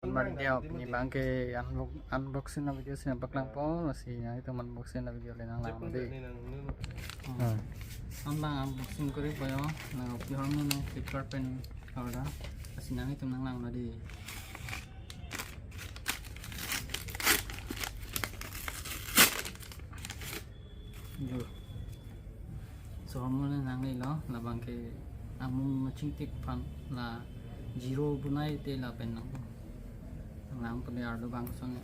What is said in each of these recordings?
Dia punya bangke unboxing na video sina baklang po masih na itu unboxing na video lenang lang di. Ang unboxing ko rin po yo na ahormu no Flipkart pen kauda masih na itu nang lang na di. Yo. So ahormu na nang lo la bangke amung chukangtip pan la zero bunai te la pen nang lang pada ada bangsang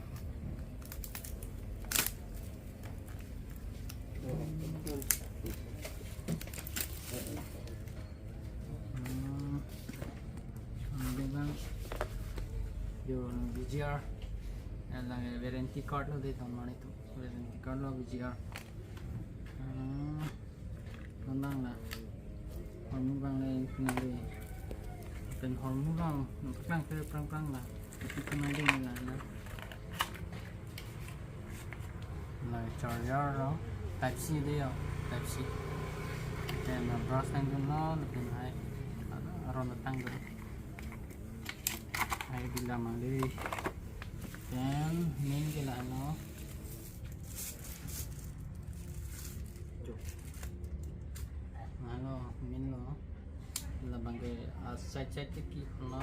bang yung VGR lang warranty card lo dito man itu warranty card lo VGR nandang na ahormu bang na pinali pen ahormu bang nakaklang pero prang lah itu nanti nila na charger lo type C dia type C dan brush yang dulu lebih naik aron datang dulu ay bila mali dan main kila ano ano main lo labang ke side ki no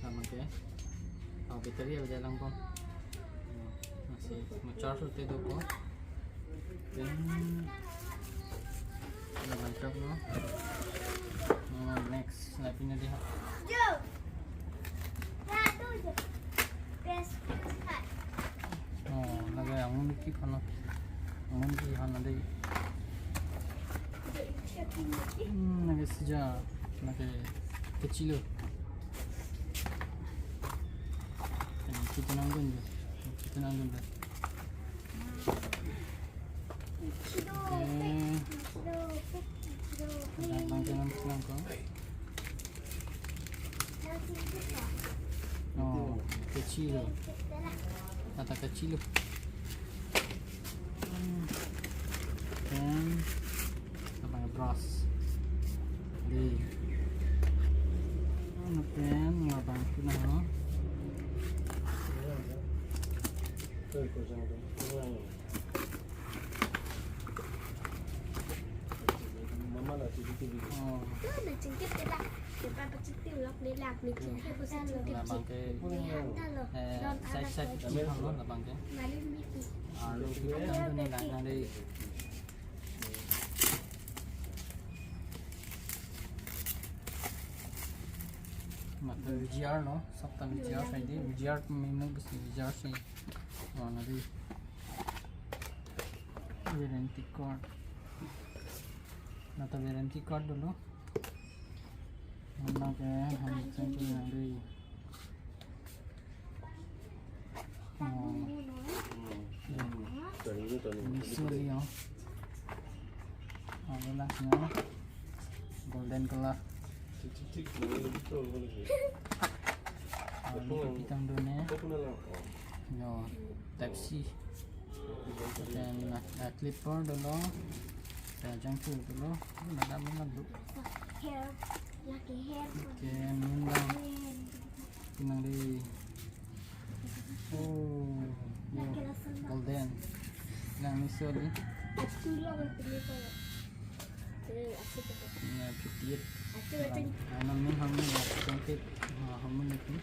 oke, baterai aja lang po. Masih mau-charge ulit ito po. Then, nabantap no. Next, napin na diha. Lagay ang munikip ano. Ang munikihan na di. Lagay siya. Lagay kecil. Kita nanggung je. Bangkian selang kau. Oh, kecil. Kata kecil. Dan apa yang brush. Di. Pen ngabang kuna no. Trực tiếp là để bạn bật trực tiếp lọc để lạc mình chỉ hay có sang trực tiếp chỉ sai chỉ không là bằng cái mà lên đi lúc này là đi mặt VGR nó sắp tới VGR phải đi VGR mình muốn cái VGR gì mà nó đi warranty card atau warranty card dulu pakai handphone nanti ini ya gelasnya golden color hitam dunia yo type C dan clipper dulu jangkau dulu ada dulu oke minang pinang di golden yang misal ini putih namun ahormu ya cantik ahormu itu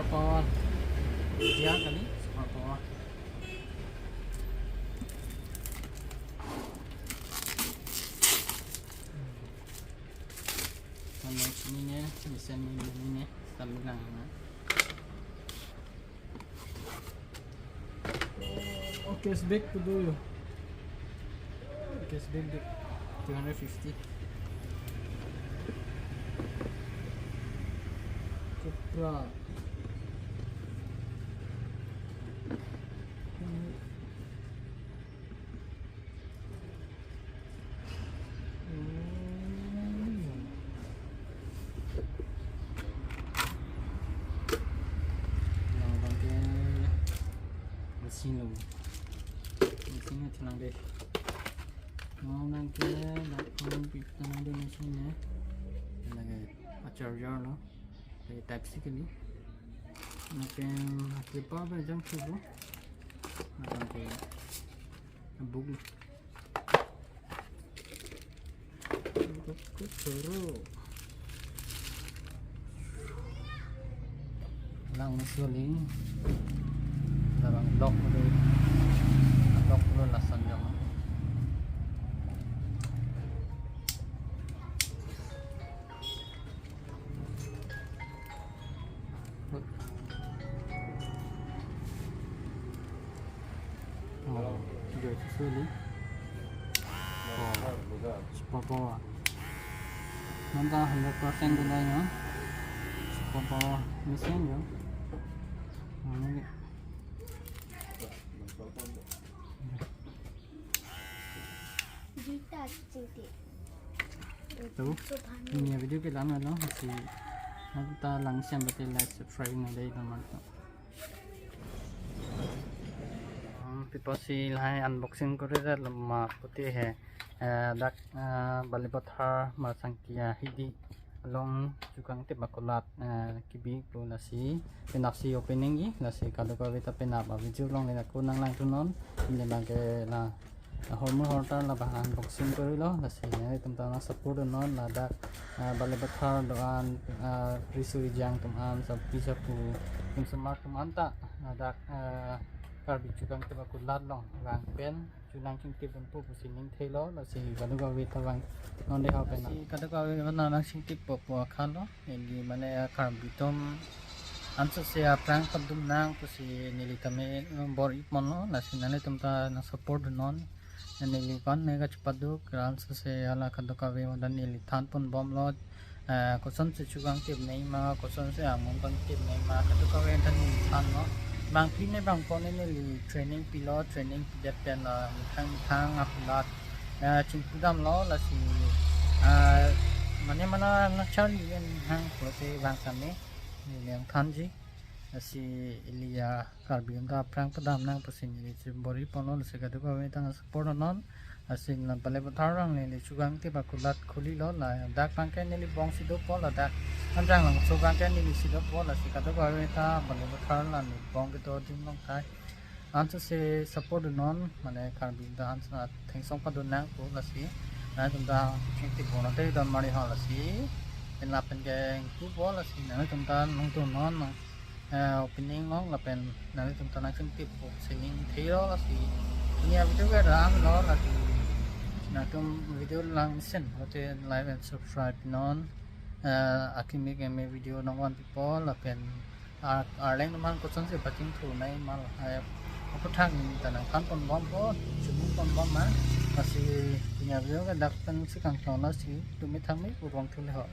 power dia kali power sama sininya bisa ini tampilan oke cashback dulu cashback 250 Cupra xin luôn xin hết thằng đây ngon đang kia đặt không bị thằng đây này xin nhé là cái charger nó cái type C cái này nó cái power jump through nó còn cái bút cút rồi lang xử lý là bằng lock luôn là sẵn rồi rồi xử lý support power nanta 100% din na yun support power machine yun Juta chingtip. Tuh, ini video kita lama loh si kita langsung betul like subscribe nanti teman-teman. People si lai unboxing ko rin lama putih hai dak balibothar masangkia hidi along chukangtip bakulat kibi ko nasi pinapsi opening gi nasi kalau kau kita pinap video long ni aku nang lang tunon ini bangke na ahormu horta la bahan unboxing ko lo nasi ni tentang support non la dak balibothar doan risuri jang tuman sab bisa pu tum smart tuman ta dak karbi chukangtip bakulat long lang pen chunang chingtip pun pusining thelo nasi kalau kau kita bang non deh apa na kalau kau nang chingtip po khalo ini mana karbi tom answer se aprang padum nang pusi nilitame bor ipmono nasi nane tumta na support non nili kon nega chpadu answer se ala kalau kau dan nili than pun bom lo koson se chukangtip nei ma koson se amung tip nei ma kalau kau dan nili than no bang pin này bang con này là training pilot training đẹp tên là thang pilot chính phủ đam nó là gì mà nó chơi liên hang của cái bang sắm này liên thân gì là gì lia carbon da prang padam nang pusin ni bori pono là sẽ cái đó cái tăng support nó asin là bale batharang ni chukangtip bakulat khuli lo là dak bang cái ni bong si do po là dak anjang lang so bang cái ni si do po là si ka do ka ta bale bathar là ni bong cái to din long thai answer se support non mane carbon da answer thing song pa do nang ko là si na chúng ta chính thức của nó đây don mari ha là siเป็นลับเป็นแกงกูpo là si na chúng ta nong to non opening nó là pen na chúng ta na chính thức của singing thế đó là si ini video cái ram đó là nah tum video langsung hote like and subscribe non akin make video nong one people la pen leng naman ko son se pating thu nai mal hay ko thang tanang kan pon bom po chum pon bom ma kasi punya video cái đặc phân sức càng to nó xí tụi mới thắng mấy của vòng thu lệ họ